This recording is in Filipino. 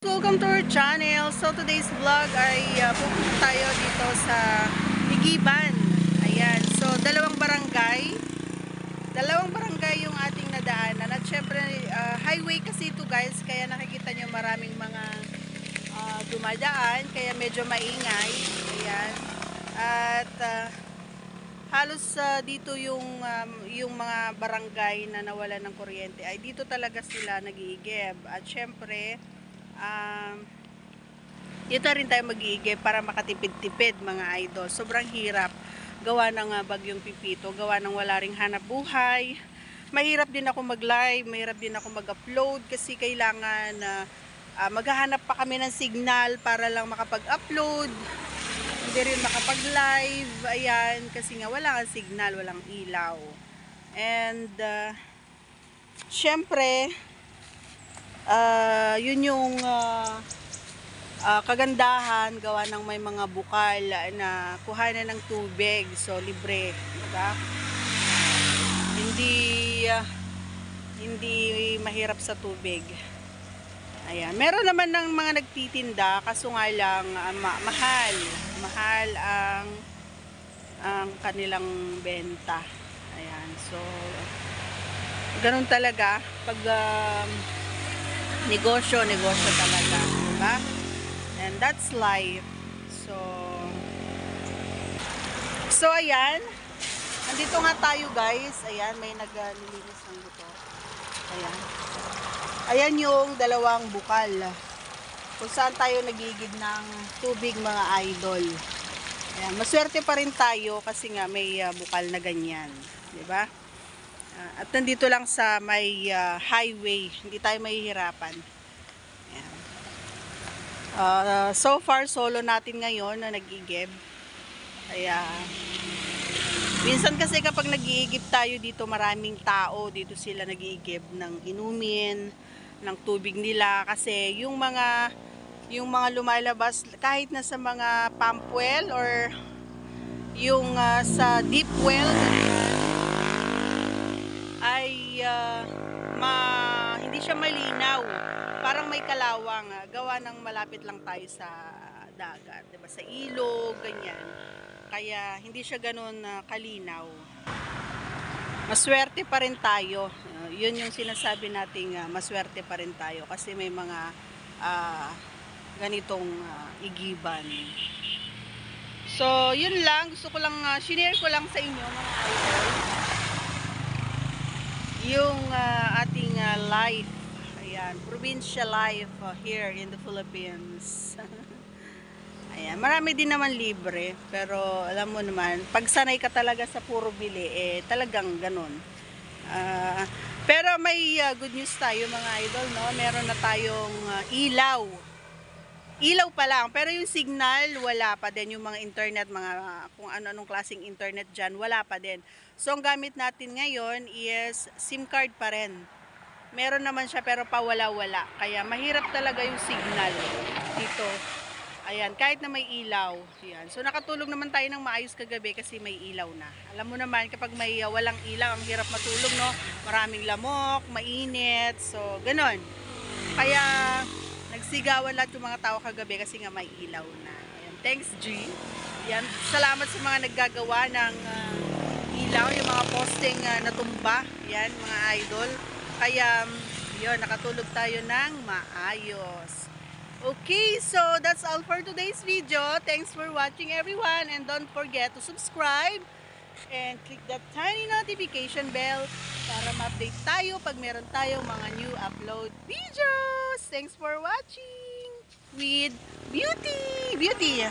Welcome to our channel. So today's vlog ay pupunta tayo dito sa Igiban. Ayan. So dalawang barangay yung ating nadaanan. At syempre highway kasi ito guys, kaya nakikita nyo maraming mga dumadaan, kaya medyo maingay. Ayan. At halos dito yung mga barangay na nawalan ng kuryente ay dito talaga sila nag-iigib. At syempre dito rin tayo mag-iigib para makatipid-tipid mga idol. Sobrang hirap gawa ng bagyong Pipito, gawa ng wala ring hanap buhay. Mahirap din ako mag-live, mahirap din ako mag-upload kasi kailangan maghahanap pa kami ng signal para lang makapag-upload. Hindi rin makapag-live, ayan, kasi nga wala kang signal, walang ilaw. And syempre yun yung kagandahan gawa ng may mga bukal na kuhanan ng tubig, so libre, diba? Hindi mahirap sa tubig. Ayan, meron naman ng mga nagtitinda kaso nga lang mahal ang kanilang benta. Ayan, so ganun talaga pag negosyo talaga, diba? And that's life. So ayan, nandito nga tayo guys. Ayan, may naglilinis ng buto. Ayan yung dalawang bukal kung saan tayo nagigib ng tubig mga idol. Ayan, maswerte pa rin tayo kasi nga may bukal na ganyan, diba? At nandito lang sa may highway, hindi tayo mahihirapan. Ayan. So far, solo natin ngayon na nag-iigib. Kaya, minsan kasi kapag nag-iigib tayo dito, maraming tao. Dito sila nag-iigib ng inumin, ng tubig nila. Kasi yung mga lumalabas, kahit na sa mga pump well or yung sa deep well, ay hindi siya malinaw, parang may kalawang, gawa ng malapit lang tayo sa dagat, diba? Sa ilog, ganyan, kaya hindi siya ganun kalinaw. Maswerte pa rin tayo, yun yung sinasabi nating maswerte pa rin tayo kasi may mga ganitong igiban. So yun lang, gusto ko lang share ko lang sa inyo mga idol yung ating life. Ayan, provincial life here in the Philippines. Ayan, marami din naman libre, pero alam mo naman, pag sanay ka talaga sa puro bili, talagang ganun. Pero may good news tayo mga idol, no? Meron na tayong ilaw pa lang, pero yung signal wala pa din. Yung mga internet, mga kung ano-anong klaseng internet dyan, wala pa din. So ang gamit natin ngayon is SIM card pa rin. Meron naman siya pero pawala-wala, kaya mahirap talaga yung signal dito. Ayan, kahit na may ilaw. Ayan. So nakatulog naman tayo ng maayos kagabi kasi may ilaw na. Alam mo naman kapag may walang ilaw, ang hirap matulog, no? Maraming lamok, mainit, so ganon. Kaya nagsigawan lahat yung mga tao kagabi kasi nga may ilaw na. Ayan, thanks G. Ayan, salamat sa mga naggagawa ng ilaw, yung mga posting natumba. Ayan, mga idol. Kaya yun, nakatulog tayo ng maayos. Okay, so that's all for today's video. Thanks for watching everyone, and don't forget to subscribe and click that tiny notification bell para ma-update tayo pag meron tayong mga new upload videos. Thanks for watching with Beauty!